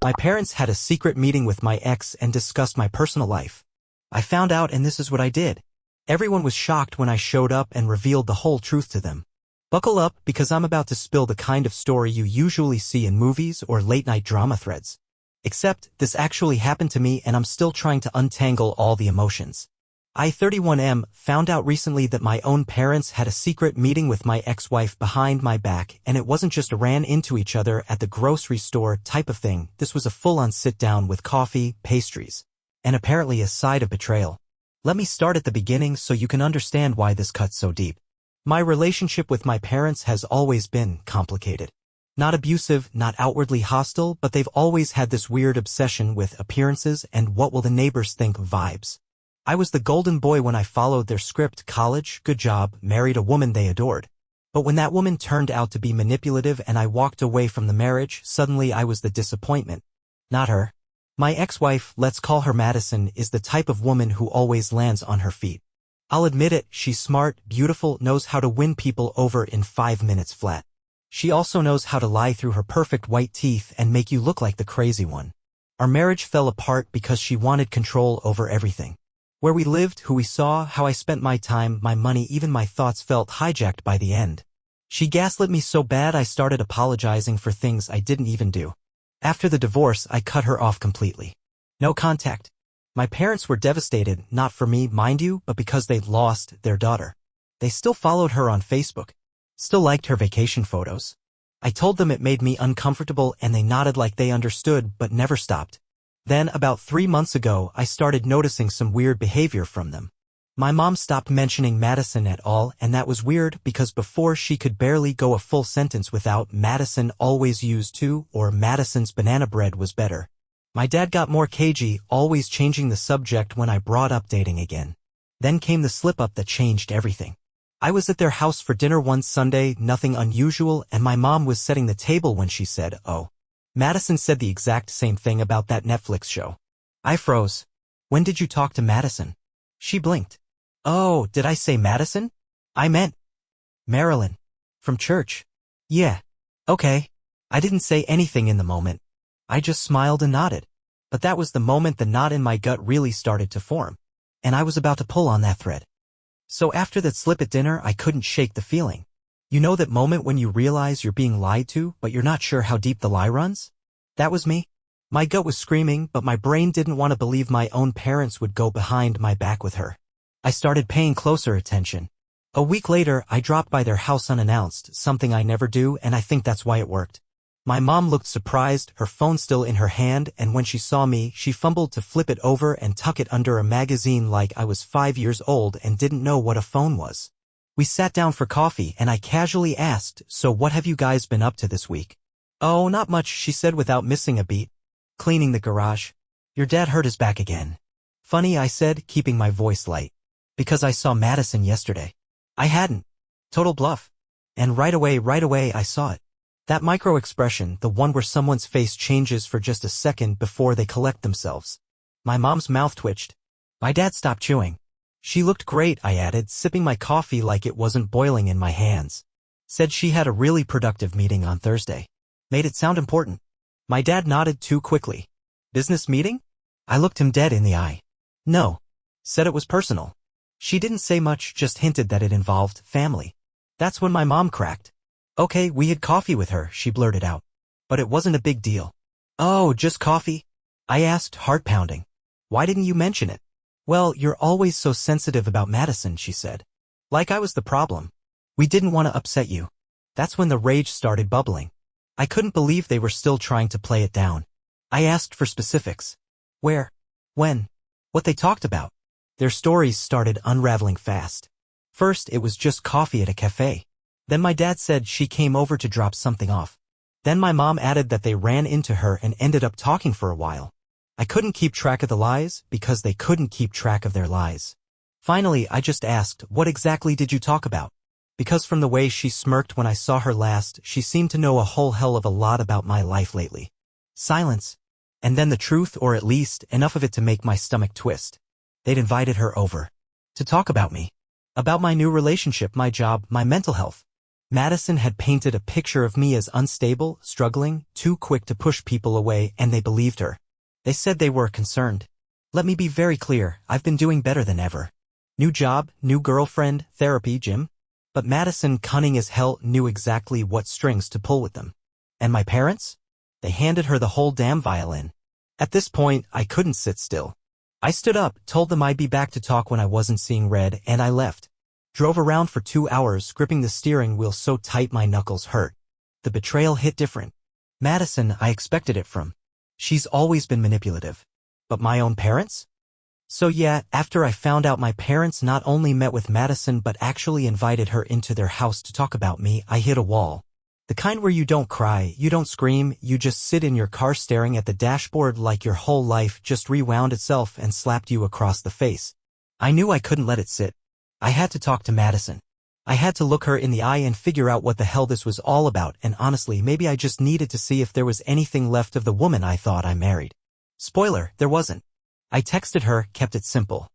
My parents had a secret meeting with my ex and discussed my personal life. I found out and this is what I did. Everyone was shocked when I showed up and revealed the whole truth to them. Buckle up because I'm about to spill the kind of story you usually see in movies or late-night drama threads. Except, this actually happened to me and I'm still trying to untangle all the emotions. I, 31M, found out recently that my own parents had a secret meeting with my ex-wife behind my back, and it wasn't just a ran into each other at the grocery store type of thing. This was a full-on sit-down with coffee, pastries, and apparently a side of betrayal. Let me start at the beginning so you can understand why this cuts so deep. My relationship with my parents has always been complicated. Not abusive, not outwardly hostile, but they've always had this weird obsession with appearances and what will the neighbors think vibes. I was the golden boy when I followed their script: college, good job, married a woman they adored. But when that woman turned out to be manipulative and I walked away from the marriage, suddenly I was the disappointment. Not her. My ex-wife, let's call her Madison, is the type of woman who always lands on her feet. I'll admit it, she's smart, beautiful, knows how to win people over in 5 minutes flat. She also knows how to lie through her perfect white teeth and make you look like the crazy one. Our marriage fell apart because she wanted control over everything. Where we lived, who we saw, how I spent my time, my money, even my thoughts felt hijacked by the end. She gaslit me so bad I started apologizing for things I didn't even do. After the divorce, I cut her off completely. No contact. My parents were devastated, not for me, mind you, but because they'd lost their daughter. They still followed her on Facebook. Still liked her vacation photos. I told them it made me uncomfortable and they nodded like they understood but never stopped. Then, about 3 months ago, I started noticing some weird behavior from them. My mom stopped mentioning Madison at all, and that was weird because before she could barely go a full sentence without "Madison always used to" or "Madison's banana bread was better." My dad got more cagey, always changing the subject when I brought up dating again. Then came the slip-up that changed everything. I was at their house for dinner one Sunday, nothing unusual, and my mom was setting the table when she said, "Oh, Madison said the exact same thing about that Netflix show." I froze. "When did you talk to Madison?" She blinked. "Oh, did I say Madison? I meant Marilyn. From church." "Yeah. Okay." I didn't say anything in the moment. I just smiled and nodded. But that was the moment the knot in my gut really started to form. And I was about to pull on that thread. So after that slip at dinner, I couldn't shake the feeling. You know that moment when you realize you're being lied to, but you're not sure how deep the lie runs? That was me. My gut was screaming, but my brain didn't want to believe my own parents would go behind my back with her. I started paying closer attention. A week later, I dropped by their house unannounced, something I never do, and I think that's why it worked. My mom looked surprised, her phone still in her hand, and when she saw me, she fumbled to flip it over and tuck it under a magazine like I was 5 years old and didn't know what a phone was. We sat down for coffee and I casually asked, "So what have you guys been up to this week?" "Oh, not much," she said without missing a beat. "Cleaning the garage. Your dad hurt his back again." "Funny," I said, keeping my voice light. "Because I saw Madison yesterday." I hadn't. Total bluff. And right away I saw it. That micro-expression, the one where someone's face changes for just a second before they collect themselves. My mom's mouth twitched. My dad stopped chewing. "She looked great," I added, sipping my coffee like it wasn't boiling in my hands. "Said she had a really productive meeting on Thursday." Made it sound important. My dad nodded too quickly. "Business meeting?" I looked him dead in the eye. "No." Said it was personal. She didn't say much, just hinted that it involved family. That's when my mom cracked. "Okay, we had coffee with her," she blurted out. "But it wasn't a big deal." "Oh, just coffee?" I asked, heart pounding. "Why didn't you mention it?" "Well, you're always so sensitive about Madison," she said. Like I was the problem. "We didn't want to upset you." That's when the rage started bubbling. I couldn't believe they were still trying to play it down. I asked for specifics. Where? When? What they talked about. Their stories started unraveling fast. First, it was just coffee at a cafe. Then my dad said she came over to drop something off. Then my mom added that they ran into her and ended up talking for a while. I couldn't keep track of the lies because they couldn't keep track of their lies. Finally, I just asked, "What exactly did you talk about?" Because from the way she smirked when I saw her last, she seemed to know a whole hell of a lot about my life lately. Silence. And then the truth, or at least enough of it to make my stomach twist. They'd invited her over. To talk about me. About my new relationship, my job, my mental health. Madison had painted a picture of me as unstable, struggling, too quick to push people away, and they believed her. They said they were concerned. Let me be very clear, I've been doing better than ever. New job, new girlfriend, therapy, gym. But Madison, cunning as hell, knew exactly what strings to pull with them. And my parents? They handed her the whole damn violin. At this point, I couldn't sit still. I stood up, told them I'd be back to talk when I wasn't seeing red, and I left. Drove around for 2 hours, gripping the steering wheel so tight my knuckles hurt. The betrayal hit different. Madison, I expected it from. She's always been manipulative. But my own parents? So yeah, after I found out my parents not only met with Madison but actually invited her into their house to talk about me, I hit a wall. The kind where you don't cry, you don't scream, you just sit in your car staring at the dashboard like your whole life just rewound itself and slapped you across the face. I knew I couldn't let it sit. I had to talk to Madison. I had to look her in the eye and figure out what the hell this was all about, and honestly, maybe I just needed to see if there was anything left of the woman I thought I married. Spoiler, there wasn't. I texted her, kept it simple.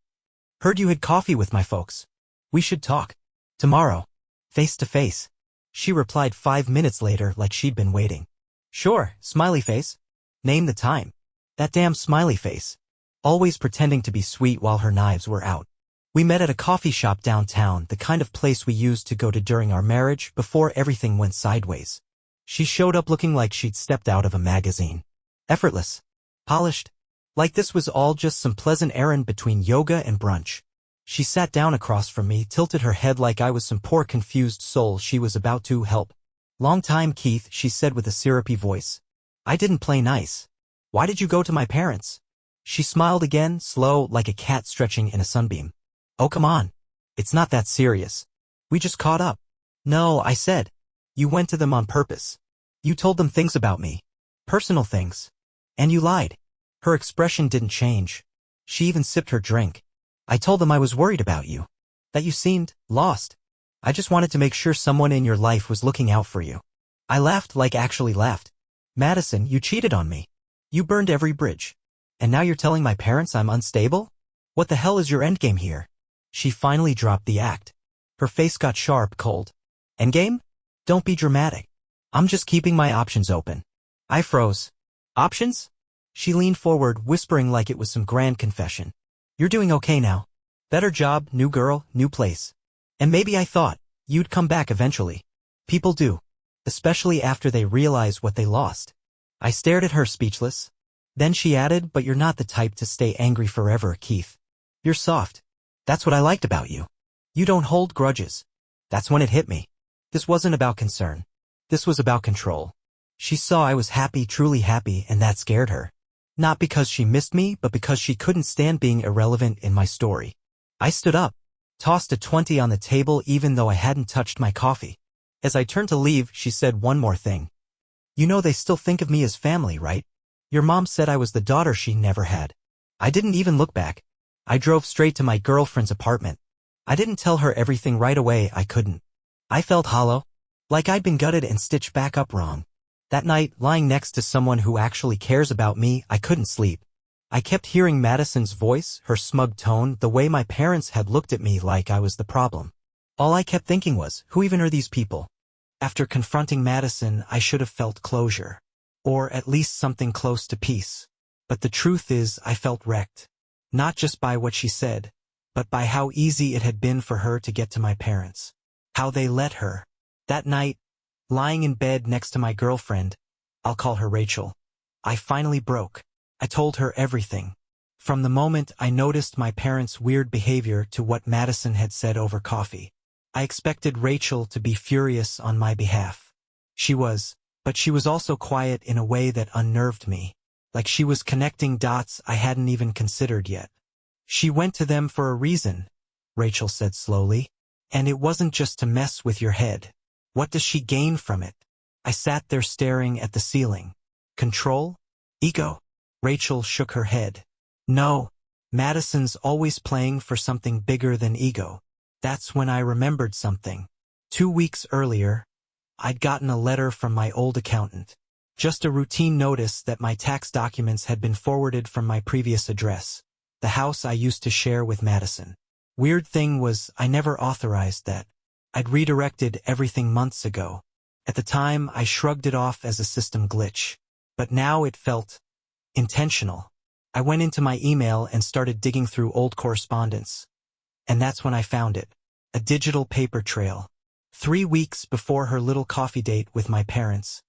Heard you had coffee with my folks. We should talk. Tomorrow. Face to face. She replied 5 minutes later like she'd been waiting. Sure, smiley face. Name the time. That damn smiley face. Always pretending to be sweet while her knives were out. We met at a coffee shop downtown, the kind of place we used to go to during our marriage before everything went sideways. She showed up looking like she'd stepped out of a magazine. Effortless. Polished. Like this was all just some pleasant errand between yoga and brunch. She sat down across from me, tilted her head like I was some poor confused soul she was about to help. Long time, Keith, she said with a syrupy voice. I didn't play nice. Why did you go to my parents? She smiled again, slow, like a cat stretching in a sunbeam. Oh, come on. It's not that serious. We just caught up. No, I said. You went to them on purpose. You told them things about me. Personal things. And you lied. Her expression didn't change. She even sipped her drink. I told them I was worried about you. That you seemed lost. I just wanted to make sure someone in your life was looking out for you. I laughed, like actually laughed. Madison, you cheated on me. You burned every bridge. And now you're telling my parents I'm unstable? What the hell is your endgame here? She finally dropped the act. Her face got sharp, cold. Endgame? Don't be dramatic. I'm just keeping my options open. I froze. Options? She leaned forward, whispering like it was some grand confession. You're doing okay now. Better job, new girl, new place. And maybe I thought you'd come back eventually. People do. Especially after they realize what they lost. I stared at her speechless. Then she added, but you're not the type to stay angry forever, Keith. You're soft. That's what I liked about you. You don't hold grudges. That's when it hit me. This wasn't about concern. This was about control. She saw I was happy, truly happy, and that scared her. Not because she missed me, but because she couldn't stand being irrelevant in my story. I stood up, tossed a 20 on the table even though I hadn't touched my coffee. As I turned to leave, she said one more thing. You know they still think of me as family, right? Your mom said I was the daughter she never had. I didn't even look back. I drove straight to my girlfriend's apartment. I didn't tell her everything right away, I couldn't. I felt hollow, like I'd been gutted and stitched back up wrong. That night, lying next to someone who actually cares about me, I couldn't sleep. I kept hearing Madison's voice, her smug tone, the way my parents had looked at me like I was the problem. All I kept thinking was, who even are these people? After confronting Madison, I should have felt closure. Or at least something close to peace. But the truth is, I felt wrecked. Not just by what she said, but by how easy it had been for her to get to my parents. How they let her. That night, lying in bed next to my girlfriend, I'll call her Rachel, I finally broke. I told her everything. From the moment I noticed my parents' weird behavior to what Madison had said over coffee. I expected Rachel to be furious on my behalf. She was, but she was also quiet in a way that unnerved me. Like she was connecting dots I hadn't even considered yet. She went to them for a reason, Rachel said slowly. And it wasn't just to mess with your head. What does she gain from it? I sat there staring at the ceiling. Control? Ego? Rachel shook her head. No. Madison's always playing for something bigger than ego. That's when I remembered something. 2 weeks earlier, I'd gotten a letter from my old accountant. Just a routine notice that my tax documents had been forwarded from my previous address, the house I used to share with Madison. Weird thing was, I never authorized that. I'd redirected everything months ago. At the time, I shrugged it off as a system glitch. But now it felt intentional. I went into my email and started digging through old correspondence. And that's when I found it. A digital paper trail. 3 weeks before her little coffee date with my parents,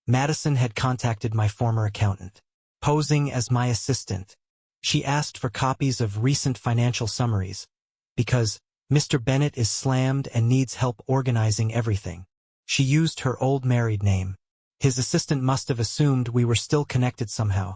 Madison had contacted my former accountant, posing as my assistant. She asked for copies of recent financial summaries, because Mr. Bennett is slammed and needs help organizing everything. She used her old married name. His assistant must have assumed we were still connected somehow.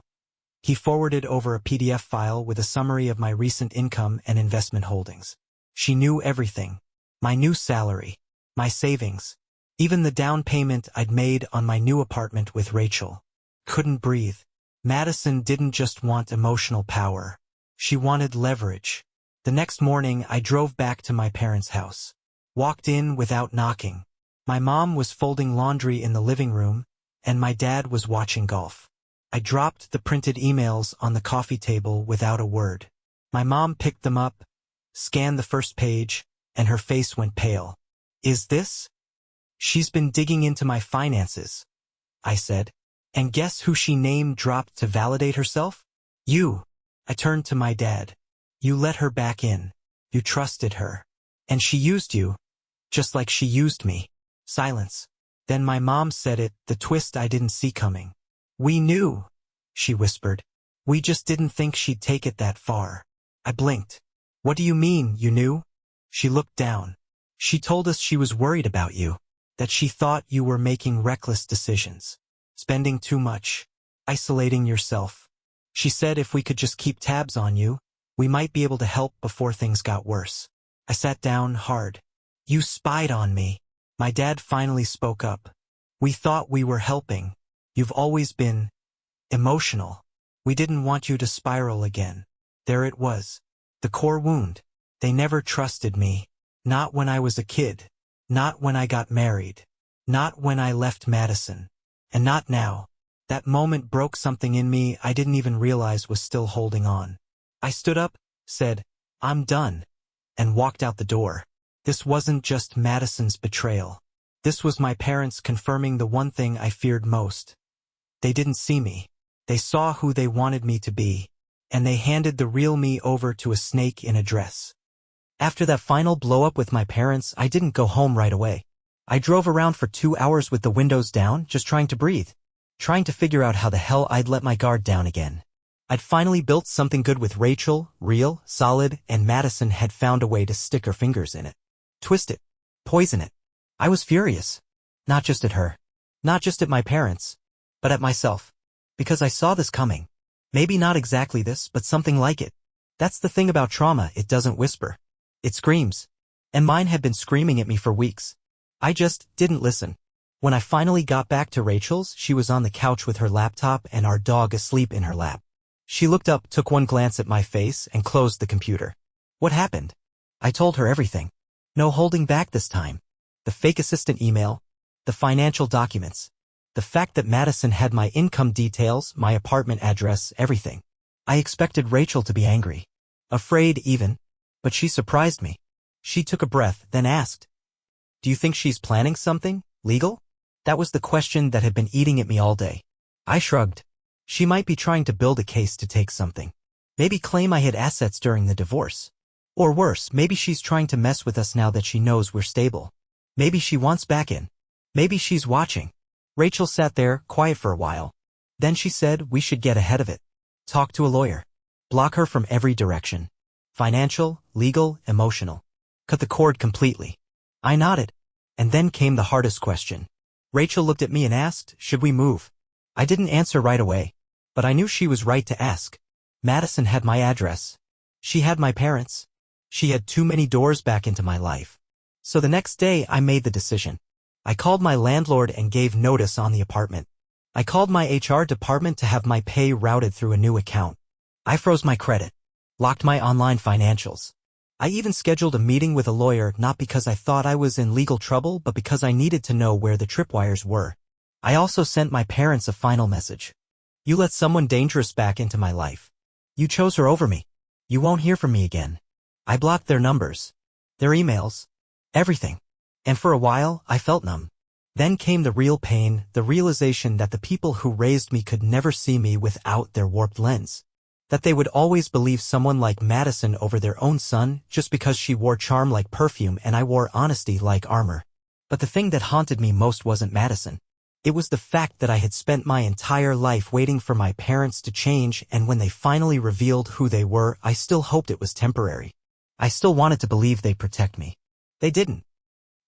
He forwarded over a PDF file with a summary of my recent income and investment holdings. She knew everything. My new salary, my savings, even the down payment I'd made on my new apartment with Rachel. Couldn't breathe. Madison didn't just want emotional power. She wanted leverage. The next morning, I drove back to my parents' house. Walked in without knocking. My mom was folding laundry in the living room, and my dad was watching golf. I dropped the printed emails on the coffee table without a word. My mom picked them up, scanned the first page, and her face went pale. Is this? She's been digging into my finances, I said. And guess who she name-dropped to validate herself? You. I turned to my dad. You let her back in. You trusted her. And she used you, just like she used me. Silence. Then my mom said it, the twist I didn't see coming. We knew, she whispered. We just didn't think she'd take it that far. I blinked. What do you mean, you knew? She looked down. She told us she was worried about you, that she thought you were making reckless decisions, spending too much, isolating yourself. She said if we could just keep tabs on you, we might be able to help before things got worse. I sat down hard. You spied on me. My dad finally spoke up. We thought we were helping. You've always been emotional. We didn't want you to spiral again. There it was. The core wound. They never trusted me. Not when I was a kid. Not when I got married. Not when I left Madison. And not now. That moment broke something in me I didn't even realize was still holding on. I stood up, said, I'm done, and walked out the door. This wasn't just Madison's betrayal. This was my parents confirming the one thing I feared most. They didn't see me. They saw who they wanted me to be, and they handed the real me over to a snake in a dress. After that final blow-up with my parents, I didn't go home right away. I drove around for 2 hours with the windows down, just trying to breathe. Trying to figure out how the hell I'd let my guard down again. I'd finally built something good with Rachel, real, solid, and Madison had found a way to stick her fingers in it. Twist it. Poison it. I was furious. Not just at her. Not just at my parents. But at myself. Because I saw this coming. Maybe not exactly this, but something like it. That's the thing about trauma, it doesn't whisper. It screams. And mine had been screaming at me for weeks. I just didn't listen. When I finally got back to Rachel's, she was on the couch with her laptop and our dog asleep in her lap. She looked up, took one glance at my face, and closed the computer. What happened? I told her everything. No holding back this time. The fake assistant email, the financial documents, the fact that Madison had my income details, my apartment address, everything. I expected Rachel to be angry. Afraid even. But she surprised me. She took a breath, then asked, Do you think she's planning something? Legal? That was the question that had been eating at me all day. I shrugged. She might be trying to build a case to take something. Maybe claim I had assets during the divorce. Or worse, maybe she's trying to mess with us now that she knows we're stable. Maybe she wants back in. Maybe she's watching. Rachel sat there, quiet for a while. Then she said we should get ahead of it. Talk to a lawyer. Block her from every direction. Financial, legal, emotional. Cut the cord completely. I nodded. And then came the hardest question. Rachel looked at me and asked, should we move? I didn't answer right away. But I knew she was right to ask. Madison had my address. She had my parents. She had too many doors back into my life. So the next day I made the decision. I called my landlord and gave notice on the apartment. I called my HR department to have my pay routed through a new account. I froze my credit. Locked my online financials. I even scheduled a meeting with a lawyer not because I thought I was in legal trouble but because I needed to know where the tripwires were. I also sent my parents a final message. You let someone dangerous back into my life. You chose her over me. You won't hear from me again. I blocked their numbers. Their emails. Everything. And for a while, I felt numb. Then came the real pain, the realization that the people who raised me could never see me without their warped lens. That they would always believe someone like Madison over their own son just because she wore charm like perfume and I wore honesty like armor. But the thing that haunted me most wasn't Madison. It was the fact that I had spent my entire life waiting for my parents to change, and when they finally revealed who they were, I still hoped it was temporary. I still wanted to believe they'd protect me. They didn't.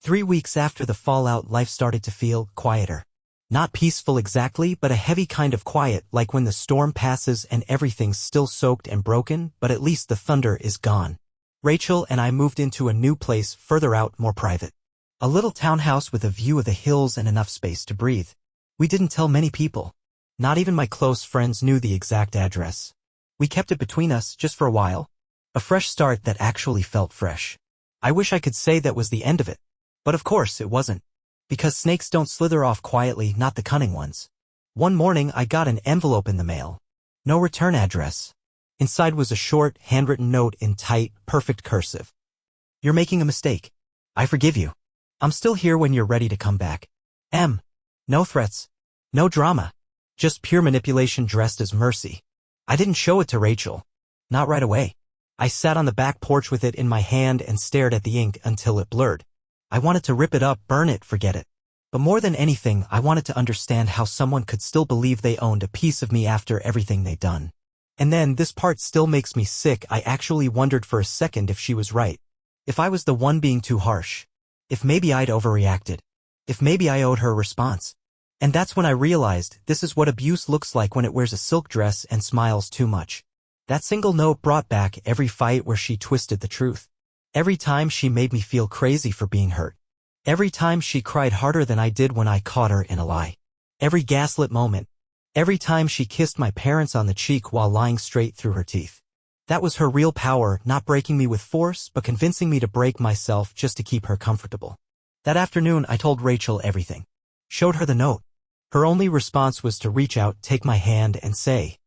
3 weeks after the fallout, life started to feel quieter. Not peaceful exactly, but a heavy kind of quiet, like when the storm passes and everything's still soaked and broken, but at least the thunder is gone. Rachel and I moved into a new place further out, more private. A little townhouse with a view of the hills and enough space to breathe. We didn't tell many people. Not even my close friends knew the exact address. We kept it between us just for a while. A fresh start that actually felt fresh. I wish I could say that was the end of it. But of course it wasn't. Because snakes don't slither off quietly, not the cunning ones. One morning I got an envelope in the mail. No return address. Inside was a short, handwritten note in tight, perfect cursive. "You're making a mistake. I forgive you. I'm still here when you're ready to come back. M." No threats. No drama. Just pure manipulation dressed as mercy. I didn't show it to Rachel. Not right away. I sat on the back porch with it in my hand and stared at the ink until it blurred. I wanted to rip it up, burn it, forget it. But more than anything, I wanted to understand how someone could still believe they owned a piece of me after everything they'd done. And then, this part still makes me sick, I actually wondered for a second if she was right. If I was the one being too harsh. If maybe I'd overreacted. If maybe I owed her a response. And that's when I realized this is what abuse looks like when it wears a silk dress and smiles too much. That single note brought back every fight where she twisted the truth. Every time she made me feel crazy for being hurt. Every time she cried harder than I did when I caught her in a lie. Every gaslit moment. Every time she kissed my parents on the cheek while lying straight through her teeth. That was her real power, not breaking me with force, but convincing me to break myself just to keep her comfortable. That afternoon I told Rachel everything. Showed her the note. Her only response was to reach out, take my hand, and say,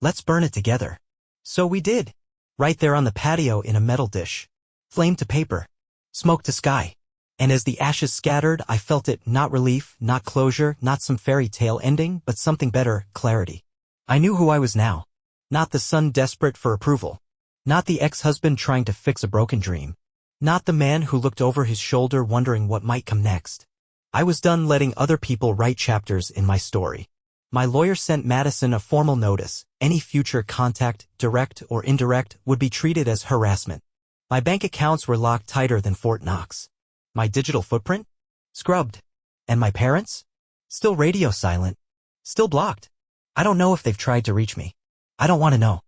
"Let's burn it together." So we did. Right there on the patio in a metal dish. Flame to paper. Smoke to sky. And as the ashes scattered, I felt it, not relief, not closure, not some fairy tale ending, but something better, clarity. I knew who I was now. Not the son desperate for approval. Not the ex-husband trying to fix a broken dream. Not the man who looked over his shoulder wondering what might come next. I was done letting other people write chapters in my story. My lawyer sent Madison a formal notice. Any future contact, direct or indirect, would be treated as harassment. My bank accounts were locked tighter than Fort Knox. My digital footprint? Scrubbed. And my parents? Still radio silent. Still blocked. I don't know if they've tried to reach me. I don't want to know.